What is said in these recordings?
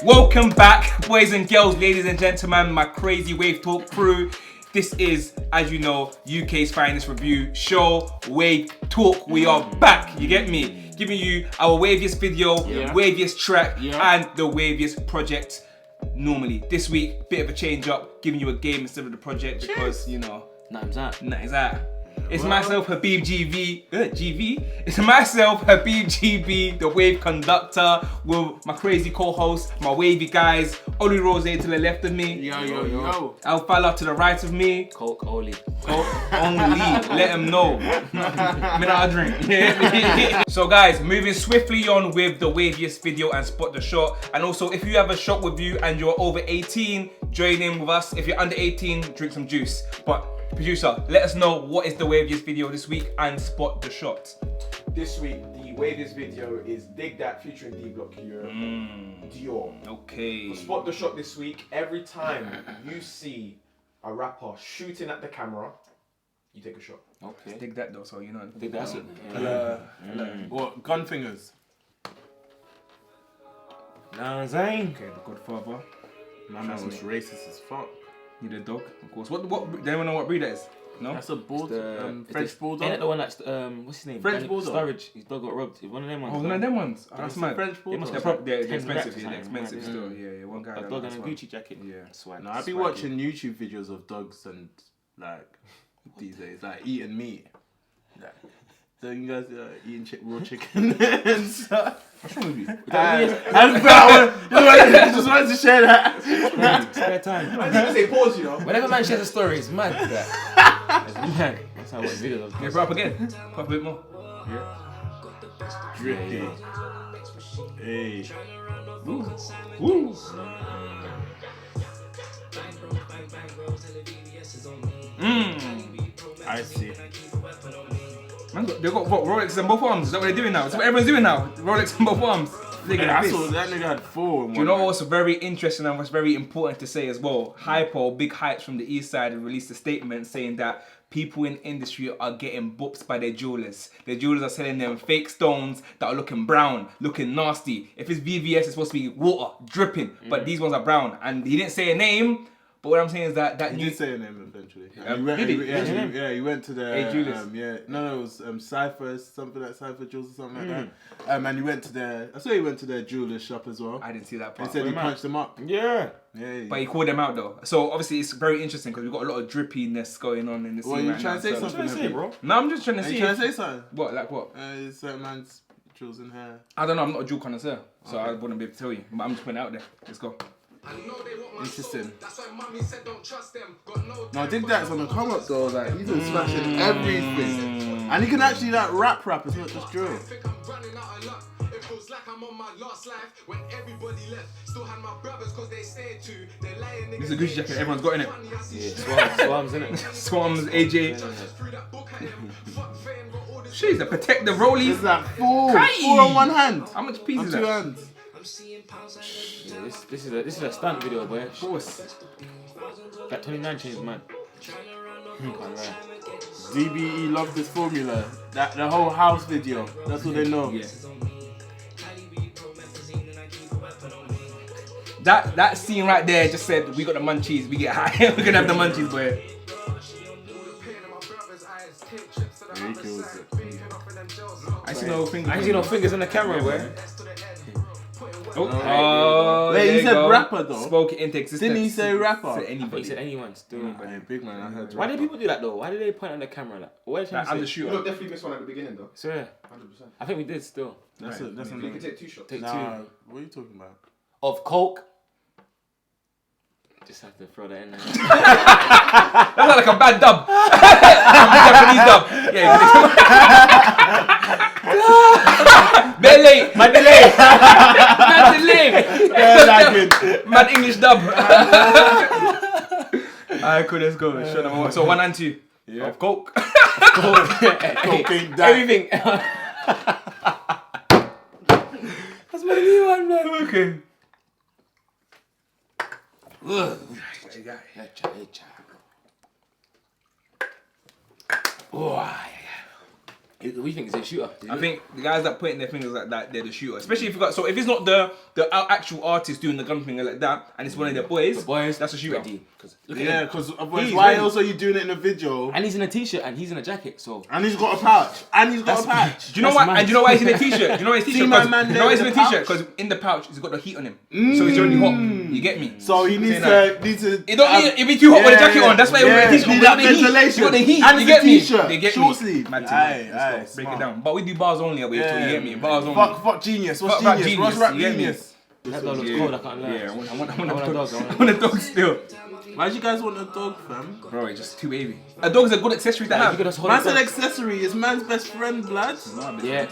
Welcome back, boys and girls, ladies and gentlemen, my crazy Wave Talk crew. This is, as you know, UK's finest review show, Wave Talk. We are back, you get me? Giving you our Waviest video, Waviest track, and the Waviest project. Normally, this week, bit of a change up, giving you a game instead of the project because, you know, nothing's out. It's myself, Habib GV. It's myself, Habib GB, the wave conductor, with my crazy co-host, my wavy guys, Oli Rose to the left of me. Yo. Alfala to the right of me. Coke only. Coke only. Let them know. Me not a drink. So guys, moving swiftly on with the Waviest video and spot the shot. And also, if you have a shot with you and you're over 18, join in with us. If you're under 18, drink some juice. But producer, let us know what is the Waviest video this week and spot the shot. This week, the Waviest video is DigDat featuring D-Block Dior. Okay. For spot the shot this week, every time you see a rapper shooting at the camera, you take a shot. Okay. DigDat though, so you know. That's it. What? Gun fingers? Nah, I'm saying. Okay, the Godfather. My man was racist as fuck. Need a dog, of course. What? Does anyone know what breed that is? No? That's a French bulldog. Ain't that the one that's what's his name? French bulldog. Sturridge. His dog got robbed. It's one of them ones. Oh, one of them ones. Oh, that's mad. French bulldog. They're 10 expensive. racks or Yeah, they're something, expensive man. still. Yeah. One guy. A dog and a Gucci jacket. Yeah. Swag. No, I've been watching YouTube videos of dogs and like these days, like eating meat. Like, so you guys eating raw chicken and stuff. What's wrong with you? I just wanted to share that. Spare time. I didn't say pause, you know. Whenever man shares a story, it's mad. It's mad. That's how I watch videos. Yeah, bro, up again. Pop a bit more. Drippy. Hey. Woo. I see. Man, they got what, Rolex in both arms. Is that what they're doing now? That's what everyone's doing now. Rolex in both arms. I saw that nigga had 4 in Do you know what's very interesting and what's very important to say as well? Hypo, Big Hypes from the East Side, released a statement saying that people in industry are getting booped by their jewelers. Their jewelers are selling them fake stones that are looking brown, looking nasty. If it's VVS, it's supposed to be water, dripping, but these ones are brown. And he didn't say a name, but what I'm saying is that he did say a name eventually. Did he? He went to the Hey, Julius. it was Cypher, something like Cypher Jewels or something like that. And he went to their, I saw he went to their jeweler's shop as well. I didn't see that He part. said he punched them up. Yeah. But he called them out though. So obviously it's very interesting because we've got a lot of drippiness going on in the scene. Well, you right trying now, to say so- something, bro? No, I'm just trying to Are see. you trying to say something? What? Like what? Certain man's jewels in hair. I don't know. I'm not a jewel connoisseur, so I wouldn't be able to tell you. But I'm just putting it out there. Let's go. Interesting. No, I think that's on the come up though. Like he's been smashing everything, and he can actually like rap. It's not just drill. This is a Gucci jacket. Everyone's got in it. Yeah, Swams, innit? Swams, AJ. Jeez, the protect the rollies. It's like 4 on one hand. How much piece On is 2 that? hands. Yeah, this is a stunt video, boy. Of course. That 29 changed, man. Can't lie. DBE loved this formula. That the whole house video. That's what they know. Yeah. That scene right there just said we got the munchies. We get high. We're gonna have the munchies, boy. Yeah, he kills it. I see no fingers. I see no fingers on the camera, boy. Oh, Wait, there he you said go. rapper though. Spoke it into existence. Didn't he say rapper? Said But anybody. he said anyone still. Hey, big man, I heard. Why do people do that though? Why do they point on the camera like? What are you trying Like, to I'm say? the shooter. You definitely missed one at the beginning though. So yeah, 100%. I think we did still. That's Right. a You can take 2 shots. Take Nah, two what are you talking about? of coke. Just have to throw that in there. That's not like a bad dub. Japanese dub. Yeah. Belay. My delay. Mad English dub. Alright, cool. Let's go. Show number 1. So 1 and 2. Yeah. Of coke. Cocaine that. Everything. That's my new one, man. Okay. What do you think? Is he a shooter? I think the guys that put in their fingers like that, they're the shooter. Especially if you got if it's not the actual artist doing the gun finger like that, and it's one of their boys, that's a shooter. Yeah, because why else are you doing it in a video? And he's in a t-shirt and he's in a jacket, so. And he's got a pouch. Do you know why? And do you know why he's in a t-shirt? Do you know why he's in a t-shirt? man You know why he's in a there with t-shirt? Because in the pouch, he's got the heat on him, so he's already hot. You get me? So he needs to. It don't need. If he's too hot with a jacket on, that's why he wears a t-shirt. Need that ventilation. You got the heat. And You get me? t-shirt. They get short me. sleeve. Mad thing. Let's go. Break it down. But we do bars only. You get me? Bars only. Fuck genius. What's Fuck genius? What's rap you get me? genius? That dog looks cold, I can't lie. Yeah, I want I want a dog. I want a dog still. Why do you guys want a dog, fam? Bro, it's just too baby. A dog's a good accessory to have. Man's an accessory. It's man's best friend, blood. Yeah.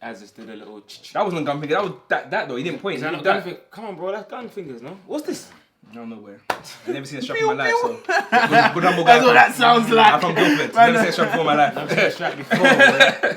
As just did a little. That wasn't gun finger. That was that though. He didn't point. Is that not gun finger? Come on, bro. That's gun fingers, no? What's this? I don't know where. I've never seen a strap in my life, so. Good humble guy. That's what that sounds like. I'm from Guildford. Never seen a strap before in my life. I've seen a strap before, bro.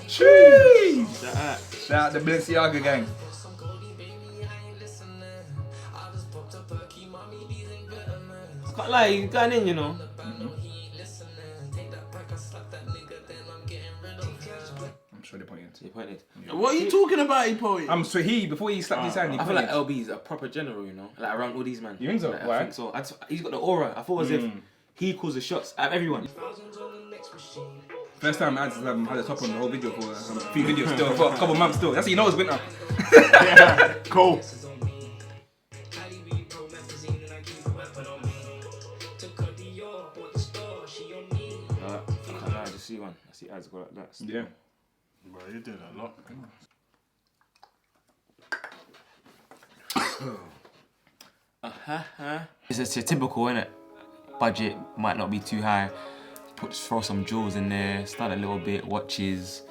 Jeez! Shout out the Balenciaga gang. I can't lie, he's going in, you know. I'm sure they pointed. He pointed. What are you talking about, Epo? So before he slapped his hand, he I feel pointed. like LB is a proper general, you know? Like around all these men. You think so? Like, Why? I think so. He's got the aura. I feel as if he calls the shots at everyone. First time Ads had the top on the whole video for a few videos still, for a couple months still. That's how you know it's winter. Yeah, cool. I can't lie, I just see one. I see Ads go like that. Yeah. Bro, you're doing a lot. It's a typical, innit? Budget might not be too high. Throw some jewels in there, start a little bit, watches.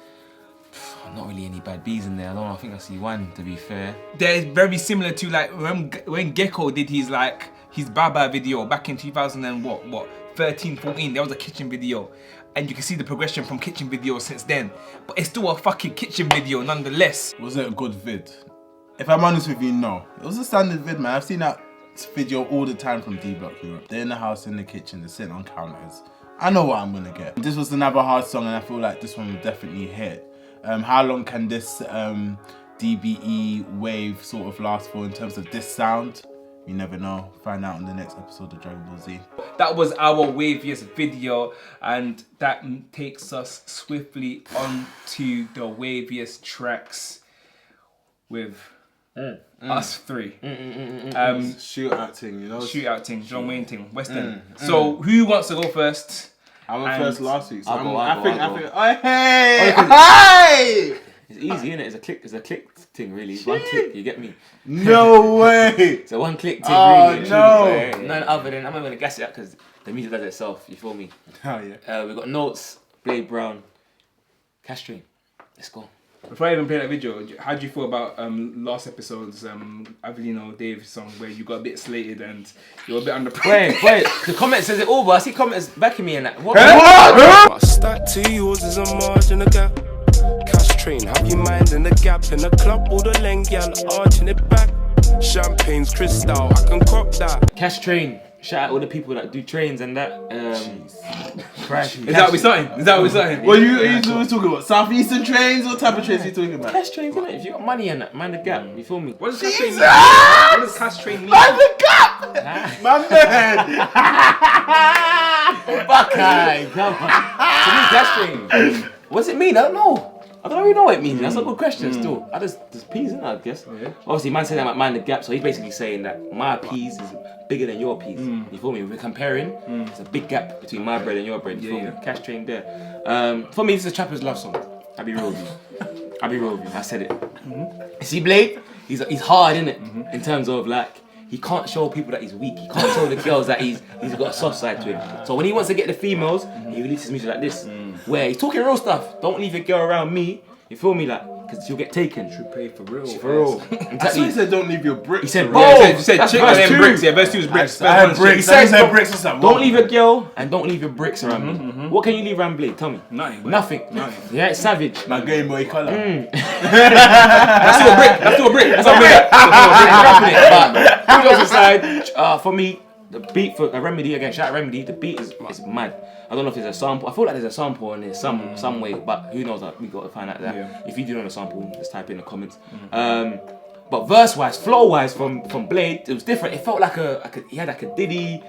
Not really any bad bees in there. I don't know, I think I see one, to be fair. They're very similar to like when Gecko did his Baba video back in 13, 14. There was a kitchen video. And you can see the progression from kitchen videos since then. But it's still a fucking kitchen video nonetheless. Was it a good vid? If I'm honest with you, no. It was a standard vid, man. I've seen that video all the time from D-Block Europe. They're in the house, in the kitchen, they're sitting on counters. I know what I'm gonna get. This was another hard song and I feel like this one will definitely hit. How long can this DBE wave sort of last for in terms of this sound? You never know. Find out in the next episode of Dragon Ball Z. That was our Waviest video, and that takes us swiftly on to the Waviest tracks with us three. Shootout thing, you know? Shootout thing, John Wayne thing, Western. So who wants to go first? I went first last week, so I think. Oh, hey! It's easy, innit? It's a click thing, really. It's one click, you get me? No way! It's a one click thing, really. No! None other than, I'm not gonna guess it up because the music does it itself, you feel me? Oh, yeah. We got Notes, Blade Brown, Cash Train. Let's go. Before I even play that video, how do you feel about last episode's Avelino Dave song where you got a bit slated and you were a bit under pressure? Wait, the comment says it all, but I see comments backing me and that. What? My stack to yours is a margin a gap. Cash train, have you mind in the gap in the club, all the length, gal arching it back. Champagne's crystal, I can crop that. Cash Train. Shout out all the people that do trains and that. Crash. Is that what we're starting? What are you talking about? Southeastern trains? What type of trains are you talking about? Cash trains, innit? If you got money in that, mind the gap. You feel me? What does cash train mean? What does cash train mean? Mind the gap! My man! Buckeye, come on. To me, cash train. What's it mean? I don't know. I don't really know what it means. That's a good question still. There's peas in that, I guess. Yeah. Obviously, man said that about mind the gap, so he's basically saying that my peas is bigger than your peas. You feel me? If we're comparing, there's a big gap between my bread and your bread. You feel me? Cash train there. For me, this is a trapper's love song. I'll be real with you. I said it. See, Blade? He's hard, innit? In terms of like, he can't show people that he's weak. He can't show the girls that he's got a soft side to him. So when he wants to get the females, he releases music like this. Where he's talking real stuff. Don't leave your girl around me. You feel me? Like, because she'll get taken. Pay for real. For real. I saw he Exactly. said don't leave your bricks. He said, for oh, real. You said that's chicken verse and two. bricks. Yeah, verse 2 was bricks. I had bricks. He said, I said bricks. I said, don't leave your girl and don't leave your bricks around me. What can you leave around Blade? Tell me. Nothing. Nothing. Yeah, it's savage. my Game Boy Color. That's still a brick. That's still a brick. That's a brick. But who goes aside? For me, the beat for Remedy again. Shout out Remedy. The beat is mad. I don't know if there's a sample. I feel like there's a sample in there some way, but who knows? Like, we got to find out that. Yeah. If you do know the sample, just type in the comments. But verse-wise, flow-wise, from Blade, it was different. It felt like he had like a Diddy.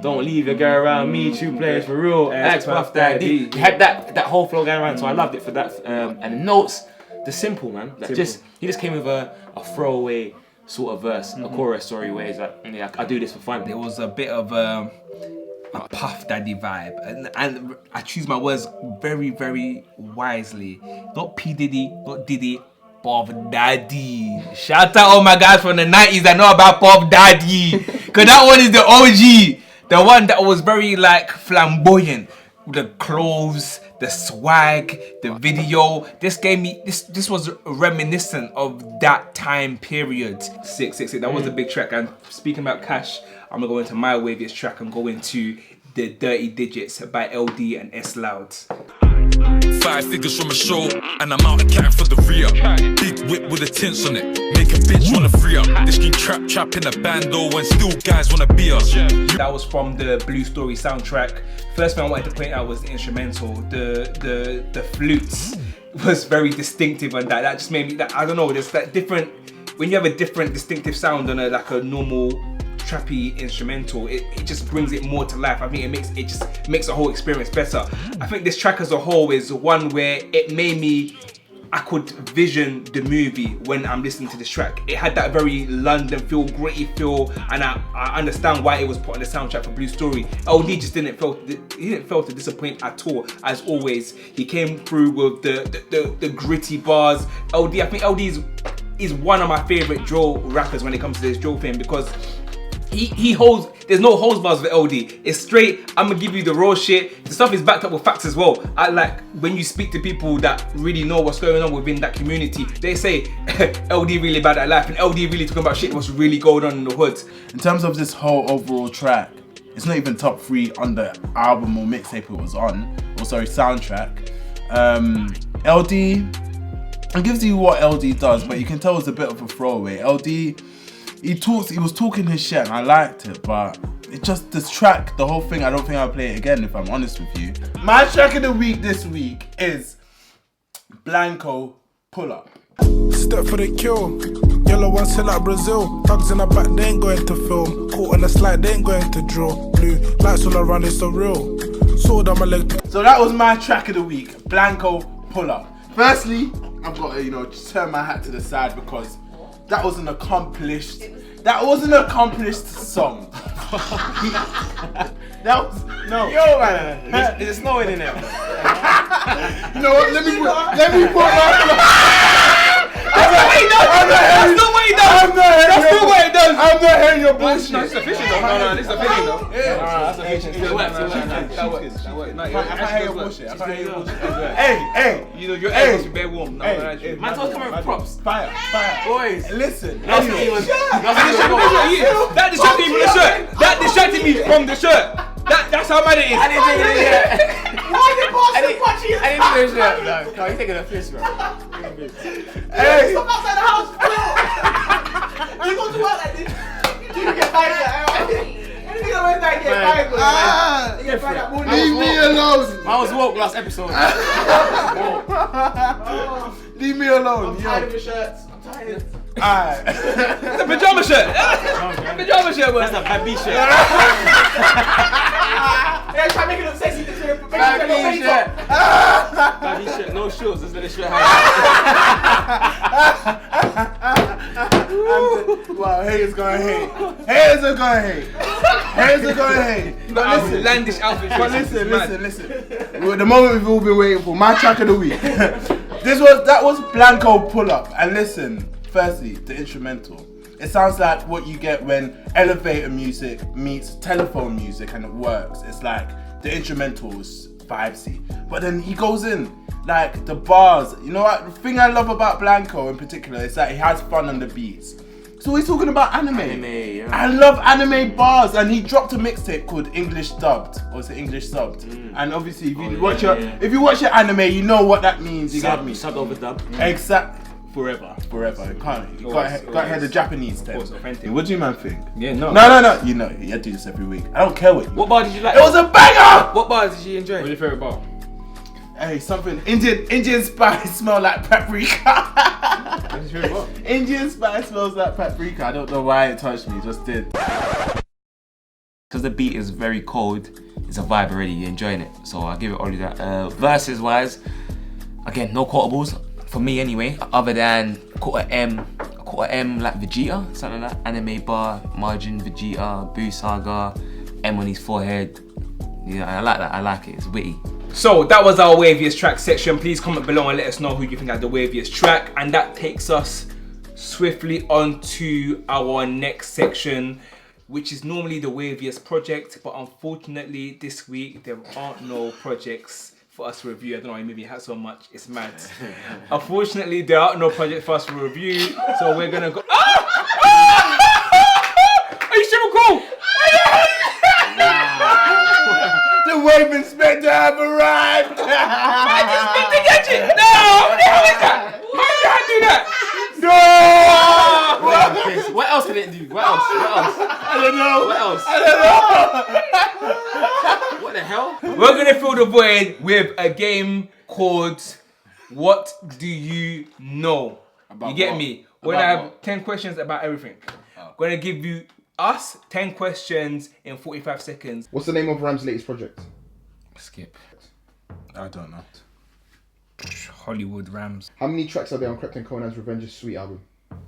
Don't leave your girl around me. True players for real. X Puff Daddy. He had that whole flow going around, so I loved it for that. And the notes, the simple man. Like he just came with a throwaway sort of verse, a chorus, sorry, where he's like, yeah, I do this for fun. There was a bit of a Puff Daddy vibe, and I choose my words very, very wisely. Not P Diddy, not Diddy, Puff Daddy. Shout out all my guys from the 90s that know about Puff Daddy, because that one is the OG, the one that was very like flamboyant. The clothes, the swag, the video. This gave me this was reminiscent of that time period. 666. That was a big track. And speaking about Cash, I'm gonna go into my Waviest track and go into the Dirty Digits by LD and S Loud. 5 figures from a show, and I'm out accounting for the rear. Big whip with the tints on it, make a bitch wanna free up. This can trap in a bando, and still guys wanna be us. That was from the Blue Story soundtrack. First thing I wanted to point out was the instrumental. The flutes was very distinctive, and that just made me. I don't know. There's that different. When you have a different distinctive sound on a normal trappy instrumental, it just brings it more to life. I think it just makes the whole experience better. I think this track as a whole is one where it made me, I could vision the movie when I'm listening to this track. It had that very London feel, gritty feel, and I understand why it was put on the soundtrack for Blue Story. LD just didn't fail to disappoint at all. As always, he came through with the gritty bars. LD, I think LD is one of my favorite drill rappers when it comes to this drill thing, because he holds, there's no holds bars with LD. It's straight, I'm gonna give you the raw shit. The stuff is backed up with facts as well. I like when you speak to people that really know what's going on within that community, they say LD really bad at life, and LD really talking about shit what's really going on in the hood. In terms of this whole overall track, it's not even top 3 on the album or mixtape it was on, or sorry, soundtrack. LD, it gives you what LD does, but you can tell it's a bit of a throwaway. LD, he was talking his shit and I liked it, but it just, this track, the whole thing, I don't think I'll play it again if I'm honest with you. My track of the week this week is Blanco, Pull Up. Step for the kill. Yellow one sell out Brazil. Thugs in the back, they ain't going to film. Caught on the slide, they ain't going to drill. Blue lights all around, it's so real. Sword on my leg. So that was my track of the week, Blanco, Pull Up. Firstly, I've got to, just turn my hat to the side because that was an accomplished song. That was, no. Yo, man, is it snowing in there? You know what, let me put my... That's not what he does! That's not what he does! I'm not hearing your bullshit. No, it's official though. No, it's official though. Yeah. That's official. That works. I can't hear your bullshit. Hey. You know, your air must be very warm. Hey. Man's always coming with props. Fire. Boys. Listen. That distracted me from the shirt. That distracted me from the shirt. That's how bad it is. I didn't take it yet. Why is it possible? I didn't finish it. No, come on, you taking a piss, bro. Hey. Stop outside the house. You go to work like this. You get fired. Anything I went there, get fired. You get fired that morning. Leave me alone. I was woke last episode. Leave me alone. I'm tired of your shirts. I'm tired. Alright. It's a pajama shirt. Pajama shirt, That's a baby shirt. Yeah, try making them sexy this year. Baby shirt. Baby shirt. No shorts. Let's let it shirt Wow, haters gonna hate. Haters are gonna hate. But listen, outlandish outfit. But listen. The moment we've all been waiting for, my track of the week. That was Blanco, Pull Up. And listen, firstly, the instrumental. It sounds like what you get when elevator music meets telephone music and it works. It's like the instrumental is vibesy. But then he goes in, like the bars. You know what? The thing I love about Blanco in particular is that he has fun on the beats. So he's talking about anime. Yeah. I love anime bars, and he dropped a mixtape called English Dubbed, or is it English Subbed? And obviously, if you watch your anime, you know what that means. You get me? Sub over dub. Exactly. Forever. You can't hear the Japanese then. Authentic. What do you man think? Yeah, no. No. You know, I do this every week. I don't care what you. What bar did you like? It was a banger. What bar did you enjoy? What's your favorite bar? Hey, something Indian spice smell like paprika. What's your favorite bar? Indian spice smells like paprika. I don't know why it touched me, it just did. Because the beat is very cold, it's a vibe already, you're enjoying it. So I'll give it only that. Verses wise, again, no quotables, for me anyway, other than quarter M like Vegeta, something like that. Anime bar, margin, Vegeta, Boo Saga, M on his forehead. Yeah, I like that, I like it, it's witty. So that was our Waviest track section. Please comment below and let us know who you think had the Waviest track. And that takes us swiftly on to our next section, which is normally the Waviest project, but unfortunately this week there aren't no projects for us to review. I don't know why maybe it has so much, it's mad. Unfortunately there are no projects for us to review, so we're gonna go. Are you super cool? The wave inspector have arrived. I just spent the gadget. No, what the hell is that? Why did I do that? No. What else did it do? What else? I don't know. What else? I don't know. What the hell? We're gonna fill the void with a game called What Do You Know? You get me? We're gonna have 10 questions about everything. We're gonna give you 10 questions in 45 seconds. What's the name of Ram's latest project? Skip. I don't know. Hollywood Rams. How many tracks are there on Krypton Conan's Revenge is Sweet album?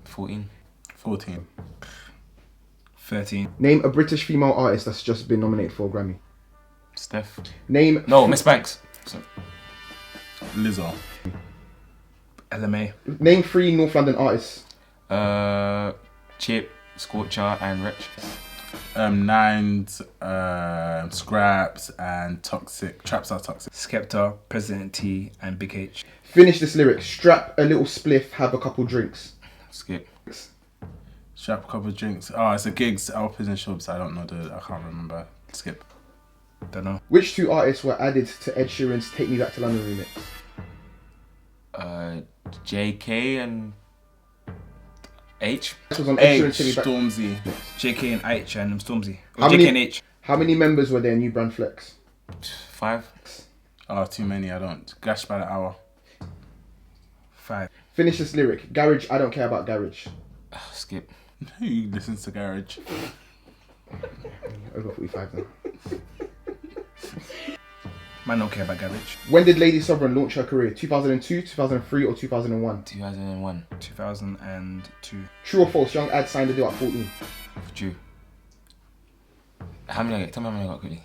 14. 14. 13. Name a British female artist that's just been nominated for a Grammy. Steph. Name... No, Miss Banks. Lizzo. LMA. Name 3 North London artists. Chip, Scorcher, and Rich. Nines, Scraps, and Toxic. Traps are Toxic. Skepta, President T, and Big H. Finish this lyric. Strap a little spliff, have a couple drinks. Skip. Strap a couple of drinks. Oh, it's a gigs. Open shops. I don't know I can't remember. Skip. Don't know. Which 2 artists were added to Ed Sheeran's Take Me Back to London remix? JK and H. This was on Ed H. Sheeran's Take Me Back. Stormzy. JK and H and Stormzy. Or How JK many- and H. How many members were there in New Brand Flex? 5. Oh, too many. I don't. Gash by the hour. 5. Finish this lyric. Garage, I don't care about garage. Skip. Who listens to Garage? Over 45 now. Man don't care about garbage. When did Lady Sovereign launch her career? 2002, 2003 or 2001? 2001. 2002. True or false? Young Ad signed a deal at 14. Drew. How many I got? Tell me how many I got quickly.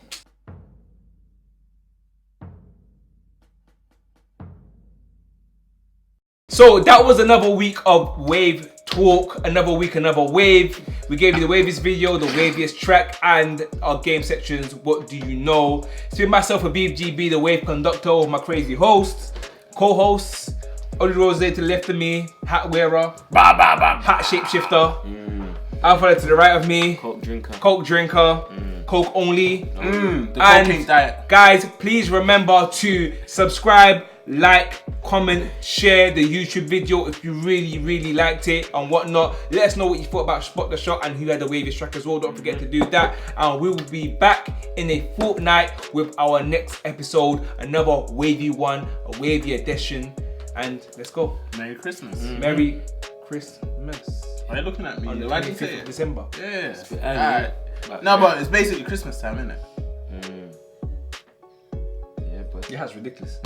So that was another week of Wave Talk, another week, another wave. We gave you the Waviest video, the Waviest track, and our game sections, What Do You Know? It's been myself, BGB, the Wave Conductor, with my crazy hosts, co-hosts, Oli Rose to the left of me, hat wearer, hat shapeshifter, Alpha to the right of me, Coke drinker. Coke drinker, Coke only. The And cocaine diet. guys, please remember to subscribe, like, comment, share the YouTube video if you really liked it and whatnot. Let us know what you thought about Spot the Shot and who had the Waviest track as well. Don't forget to do that. And we will be back in a fortnight with our next episode, another wavy one, a wavy edition. And let's go. Merry Christmas. Merry Christmas. Why are you looking at me? On the Why did you 25th say of it? December. Yeah. Alright. No, but it's basically Christmas time, isn't it? Yeah, but Yeah, that's ridiculous.